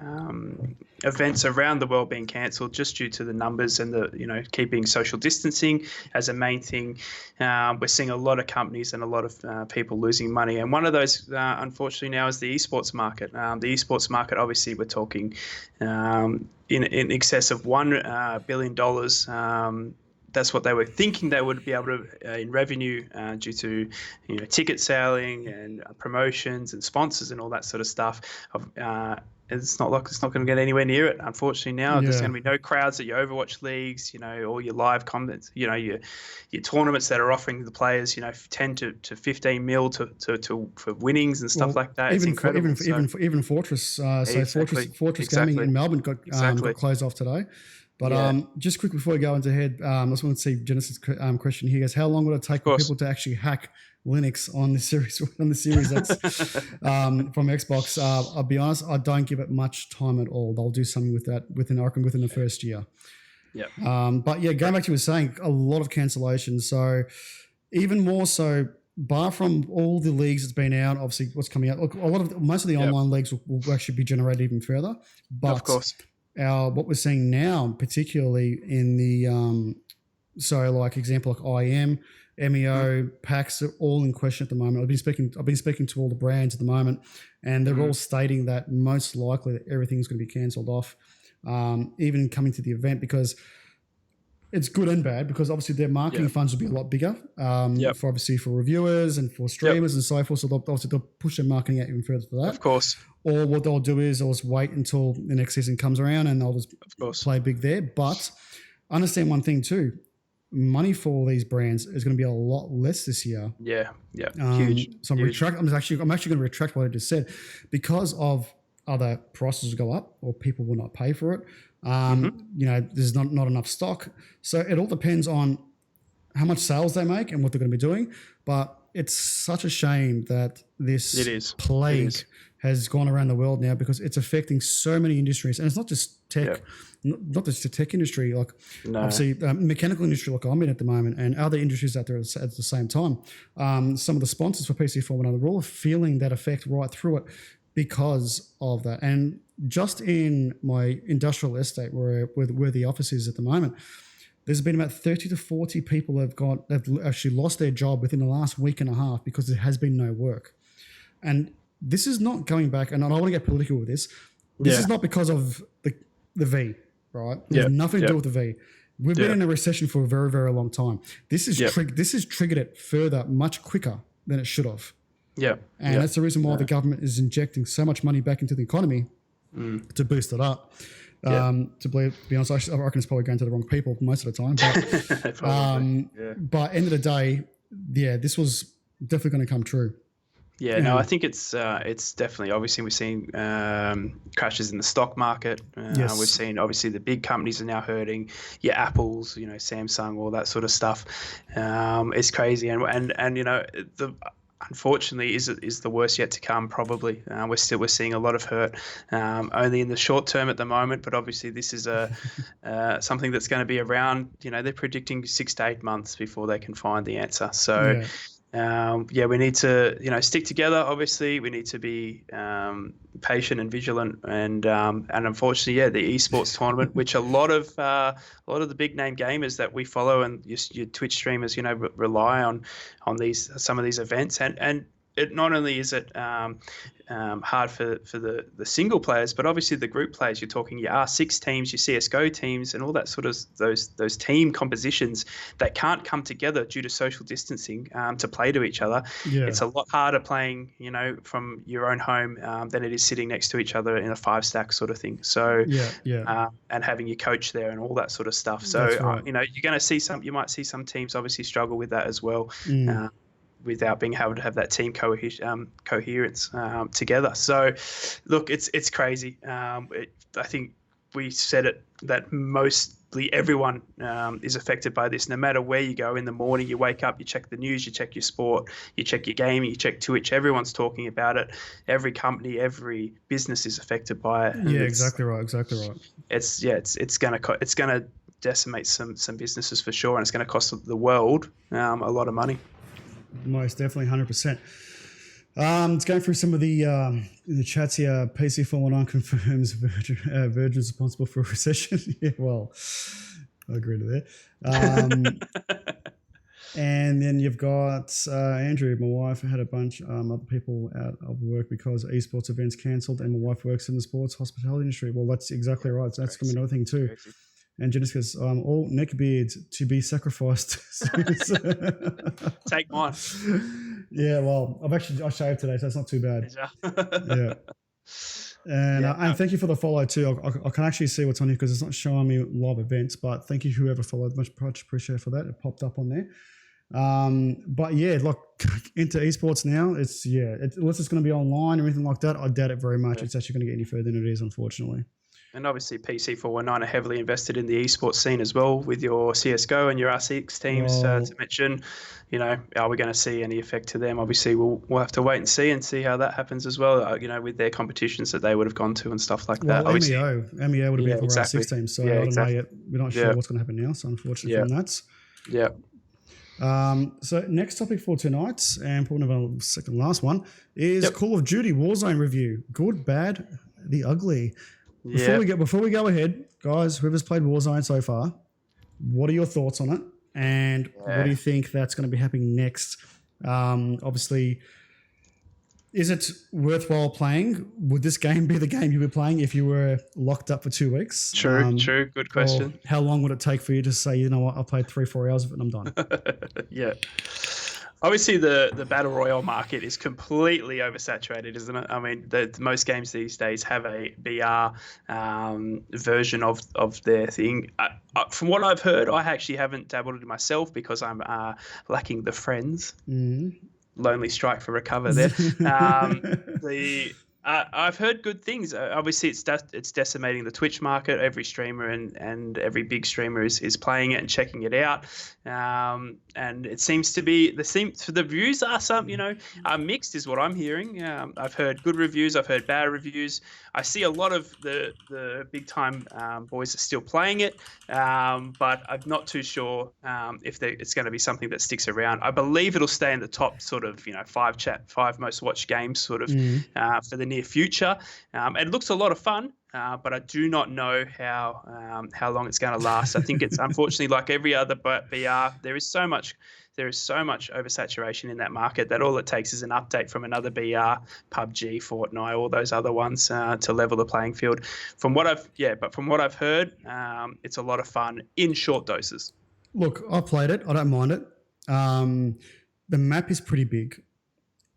events around the world being cancelled just due to the numbers and the keeping social distancing as a main thing. We're seeing a lot of companies and a lot of people losing money, and one of those unfortunately now is the esports market. The esports market, obviously we're talking in excess of $1 billion. That's what they were thinking they would be able to in revenue due to ticket selling and promotions and sponsors and all that sort of stuff. It's not going to get anywhere near it, unfortunately. Now there's going to be no crowds at your Overwatch leagues, all your live comments, your tournaments that are offering the players 10 to 15 mil for winnings and stuff like that. It's incredible. Even Fortress, Fortress Gaming in Melbourne got closed off today. But just quick before we go into head, I just want to see Genesis' question here. Goes, how long will it take for people to actually hack Linux on the Series X from Xbox? I'll be honest, I don't give it much time at all. They'll do something with that within the first year. Yeah. But yeah, going back to what you were saying, a lot of cancellations. So even more so, bar from all the leagues that's been out, obviously what's coming out. Look, most of the online leagues will actually be generated even further. But of course. What we're seeing now, particularly in the example like IM, MEO, PAX are all in question at the moment. I've been speaking to all the brands at the moment, and they're all stating that most likely that everything's going to be cancelled off, even coming to the event, because it's good and bad, because obviously their marketing funds will be a lot bigger for reviewers and for streamers and so forth. So they'll push their marketing out even further for that. Of course. Or what they'll do is they'll just wait until the next season comes around and they'll just play big there. But understand one thing too, money for these brands is going to be a lot less this year. Yeah, huge. So I'm actually going to retract what I just said, because of other prices will go up or people will not pay for it. There's not enough stock. So it all depends on how much sales they make and what they're going to be doing. But it's such a shame that this plague has gone around the world now, because it's affecting so many industries, and it's not just tech, not just the tech industry. Like obviously, mechanical industry, like I'm in at the moment, and other industries out there at the same time. Some of the sponsors for PC419, they're all feeling that effect right through it because of that. And just in my industrial estate, where the office is at the moment, there's been about 30 to 40 people have actually lost their job within the last week and a half because there has been no work. And this is not going back, and I don't want to get political with this. This is not because of the V, right? It has nothing to do with the V. We've been in a recession for a very, very long time. This has triggered it further, much quicker than it should have. Yeah. And that's the reason why the government is injecting so much money back into the economy to boost it up. To be honest, I reckon it's probably going to the wrong people most of the time. But, but end of the day, this was definitely going to come true. Yeah, no, I think it's definitely, obviously we're seeing crashes in the stock market. We've seen obviously the big companies are now hurting. Your Apples, Samsung, all that sort of stuff. It's crazy, and unfortunately is the worst yet to come. Probably we're seeing a lot of hurt, only in the short term at the moment. But obviously this is something that's going to be around. They're predicting 6 to 8 months before they can find the answer. So. We need to, stick together. Obviously, we need to be patient and vigilant, and unfortunately, the esports tournament, which a lot of the big name gamers that we follow and your Twitch streamers, rely on some of these events, and it not only is it hard for the single players, but obviously the group players. You're talking your R6 teams, your CS:GO teams, and all that sort of those team compositions that can't come together due to social distancing to play to each other. It's a lot harder playing, from your own home than it is sitting next to each other in a 5-stack sort of thing. So and having your coach there and all that sort of stuff. So you're going to see you might see some teams obviously struggle with that as well. Without being able to have that team coherence together. So, look, it's crazy. I think we said it that mostly everyone is affected by this. No matter where you go in the morning, you wake up, you check the news, you check your sport, you check your gaming, you check Twitch. Everyone's talking about it. Every company, every business is affected by it. Yeah, exactly right. It's gonna decimate some businesses for sure, and it's going to cost the world a lot of money. Most definitely, 100%. It's going through some of the in the chats here. PC419 confirms Virgin is responsible for a recession. Yeah, well, I agree to that. And then you've got Andrew. My wife had a bunch other people out of work because eSports events cancelled, and my wife works in the sports hospitality industry. Well, that's exactly right. So that's going to be another thing too. Crazy. And Jessica's all neckbeards to be sacrificed. Take mine. Yeah, well, I shaved today, so it's not too bad. Yeah. And thank you for the follow too. I can actually see what's on here because it's not showing me live events, but thank you whoever followed. Much appreciated for that. It popped up on there. But yeah, look, into esports now, unless it's going to be online or anything like that, I doubt it very much. It's actually going to get any further than it is, unfortunately. And obviously PC419 are heavily invested in the esports scene as well with your CSGO and your R6 teams to mention. Are we going to see any effect to them? Obviously, we'll have to wait and see how that happens as well, with their competitions that they would have gone to and stuff like that. Obviously, MEO would have been for R6 teams, so I don't know yet. We're not sure what's going to happen now, so unfortunately from that. Yeah. So next topic for tonight, and probably our second last one, is Call of Duty Warzone review. Good, bad, the ugly. Before we go ahead, guys, whoever's played Warzone so far, what are your thoughts on it? And what do you think that's going to be happening next? Obviously, is it worthwhile playing? Would this game be the game you were playing if you were locked up for 2 weeks? True. Good question. How long would it take for you to say, you know what, I played 3-4 hours of it and I'm done? Yeah. Obviously, the Battle Royale market is completely oversaturated, isn't it? I mean, most games these days have a BR version of their thing. From what I've heard, I actually haven't dabbled in it myself because I'm lacking the friends. Lonely strike for Recover there. I've heard good things. Obviously, it's decimating the Twitch market. Every streamer and every big streamer is playing it and checking it out. And it seems to be the views are mixed, is what I'm hearing. I've heard good reviews. I've heard bad reviews. I see a lot of the big time boys are still playing it, but I'm not too sure if it's going to be something that sticks around. I believe it'll stay in the top sort of 5 most watched games sort of for the near future. It looks a lot of fun. But I do not know how long it's going to last. I think it's unfortunately like every other BR. There is so much oversaturation in that market that all it takes is an update from another BR, PUBG, Fortnite, all those other ones to level the playing field. From what I've heard, it's a lot of fun in short doses. Look, I played it. I don't mind it. The map is pretty big.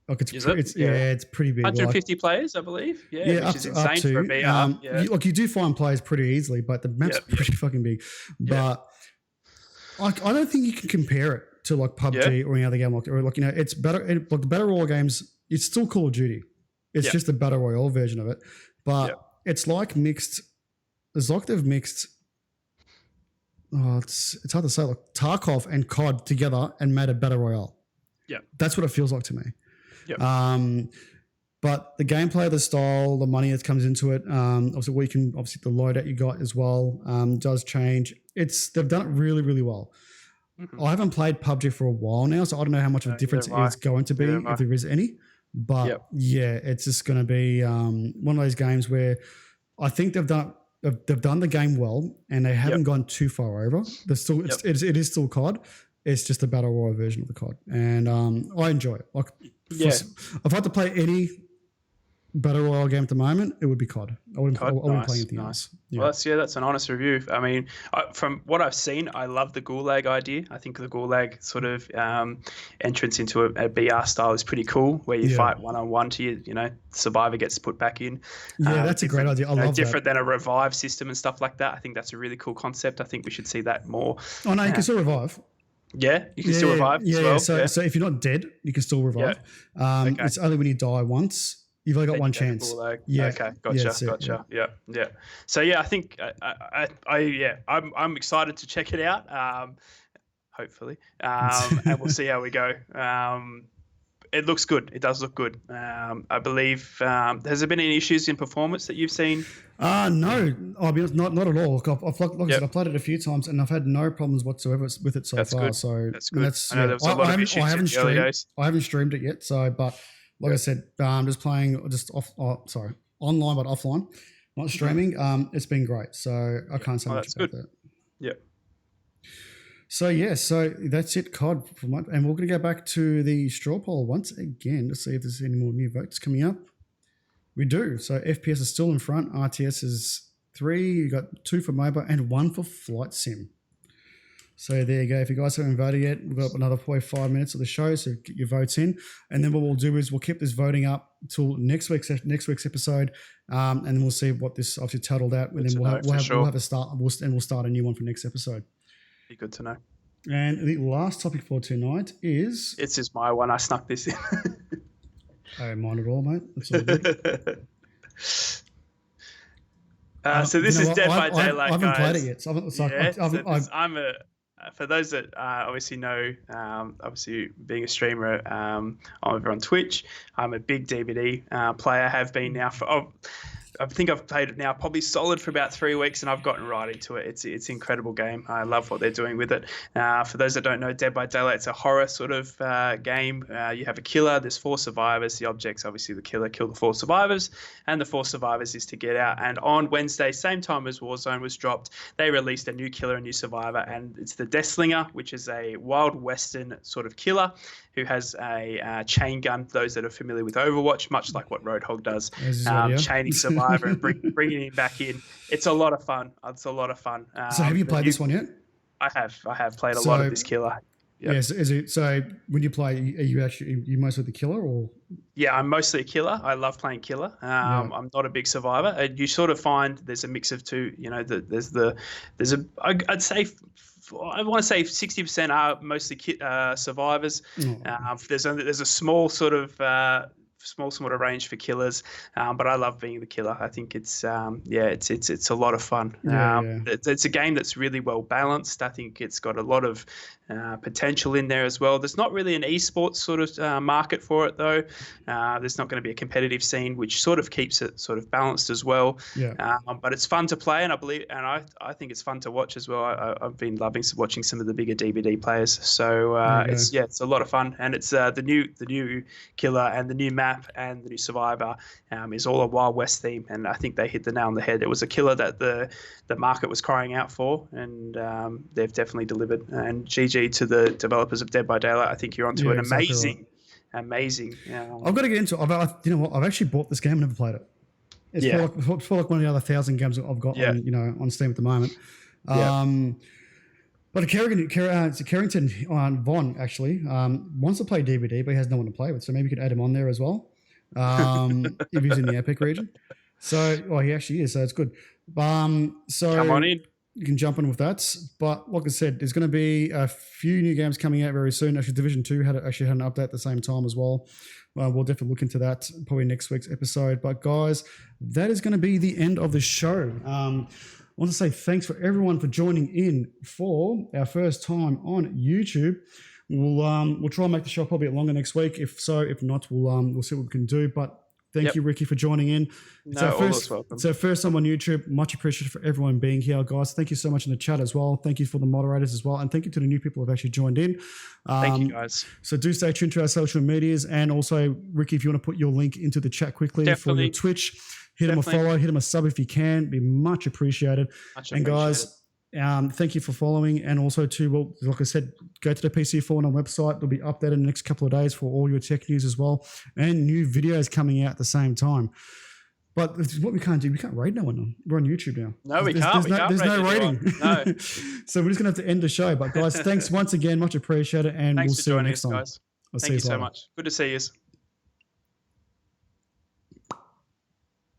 Like it's pretty big. 150 players, I believe. Which is insane for a BR. You do find players pretty easily, but the map's pretty fucking big. But I don't think you can compare it to like PUBG or any other game it's better. The Battle Royale games, it's still Call of Duty. It's just the Battle Royale version of it. But it's like mixed. It's like they've mixed. It's hard to say. Like Tarkov and COD together and made a Battle Royale. Yeah, that's what it feels like to me. Yep. But the gameplay, the style, the money that comes into it, obviously the loadout you got as well does change. They've done it really, really well. Mm-hmm. I haven't played PUBG for a while now, so I don't know how much of a difference it is going to be, if there is any. But it's just going to be one of those games where I think they've done the game well, and they haven't gone too far over. There's still it is still COD. It's just a Battle Royale version of the COD, and I enjoy it. Like, if I had to play any Battle Royale game at the moment, it would be COD. I wouldn't play anything else. Yeah. Well, that's an honest review. I mean, from what I've seen, I love the Gulag idea. I think the Gulag sort of entrance into a BR style is pretty cool, where you fight one-on-one to survivor gets put back in. Yeah, that's a great idea. I love different than a revive system and stuff like that. I think that's a really cool concept. I think we should see that more. Oh no, you can still revive. Yeah, you can still revive as well. So if you're not dead, you can still revive. It's only when you die once You've only got Then one you go to chance. Bulldog. Yeah. Okay. Yeah, Gotcha. Yeah. So yeah, I think I'm excited to check it out. Hopefully, and we'll see how we go. It looks good. It does look good. I believe. Has there been any issues in performance that you've seen? No, I'll be honest, not at all. Like I said, I've played it a few times and I've had no problems whatsoever with it so far. Good. So That's good. I know yeah. there was a lot of issues in the early days. I haven't streamed it yet. So, but like I said, I'm just playing online but offline, not streaming. It's been great. So I can't say much about that. Yep. So so that's it, COD, and we're going to go back to the straw poll once again to see if there's any more new votes coming up. We do. So FPS is still in front. RTS is 3. You got 2 for MOBA and 1 for Flight Sim. So there you go. If you guys haven't voted yet, we've got another 5 minutes of the show, so get your votes in. And then what we'll do is we'll keep this voting up till next week's episode, and then we'll see what this obviously totaled out. And then we'll have a start. We'll start a new one for next episode. Be good to know. And the last topic for tonight is... It's just my one. I snuck this in. I don't mind at all, mate. It's all good. So this is Dead by Daylight, I haven't guys. played it yet. So for those that obviously know, obviously being a streamer, I'm over on Twitch. I'm a big DBD player. Have been now for... I think I've played it now probably solid for about 3 weeks, and I've gotten right into it. It's an incredible game. I love what they're doing with it. For those that don't know, Dead by Daylight, it's a horror sort of game. You have a killer. There's 4 survivors. The object's obviously the killer. Kill the 4 survivors, and the 4 survivors is to get out. And on Wednesday, same time as Warzone was dropped, they released a new killer, a new survivor, and it's the Deathslinger, which is a Wild Western sort of killer who has a chain gun. Those that are familiar with Overwatch, much like what Roadhog does, chaining survivor and bringing him back in. It's a lot of fun. So have you played this one yet? I have played a lot of this killer. Yep. Yes. Is it so? When you play, are you mostly the killer, or? Yeah, I'm mostly a killer. I love playing killer. I'm not a big survivor. And you sort of find there's a mix of two. You know, I'd say. I want to say 60% are mostly survivors. There's a small sort of range for killers, but I love being the killer. I think it's a lot of fun. It's a game that's really well balanced. I think it's got a lot of potential in there as well. There's not really an eSports sort of market for it though. There's not going to be a competitive scene, which sort of keeps it sort of balanced as well. But it's fun to play, and I think it's fun to watch as well. I've been loving watching some of the bigger DVD players. So it's a lot of fun, and it's the new killer and the new map and the new survivor is all a Wild West theme, and I think they hit the nail on the head. It was a killer that the market was crying out for, and they've definitely delivered. And GG to the developers of Dead by Daylight. I think you're onto an amazing. I've got to get into it. You know what? I've actually bought this game and never played it. It's for like one of the other 1,000 games I've got on Steam at the moment. But Carrington Von actually wants to play DVD, but he has no one to play with. So maybe you could add him on there as well if he's in the Epic region. So, he actually is. So it's good. So come on in. You can jump in with that. But like I said, there's going to be a few new games coming out very soon. Actually, Division 2 had an update at the same time as well. We'll definitely look into that probably next week's episode. But guys, that is going to be the end of the show. I want to say thanks for everyone for joining in for our first time on YouTube. We'll try and make the show probably a bit longer next week. If not, we'll see what we can do. But thank you, Ricky, for joining in. It's our first time on YouTube. Much appreciated for everyone being here, guys. Thank you so much in the chat as well. Thank you for the moderators as well. And thank you to the new people who have actually joined in. Thank you, guys. So do stay tuned to our social medias. And also, Ricky, if you want to put your link into the chat quickly for your Twitch, hit him a follow, hit him a sub if you can. It'd be much appreciated. Guys, thank you for following, and also like I said, go to the PC419 website. They'll be updated in the next couple of days for all your tech news as well, and new videos coming out at the same time. But what we can't do, we can't raid no one. We're on YouTube now. No, we can't. There's no rating. No. So we're just gonna have to end the show. But guys, thanks once again, much appreciated, and thanks we'll see you next time. Guys. Thank you so much. Good to see you.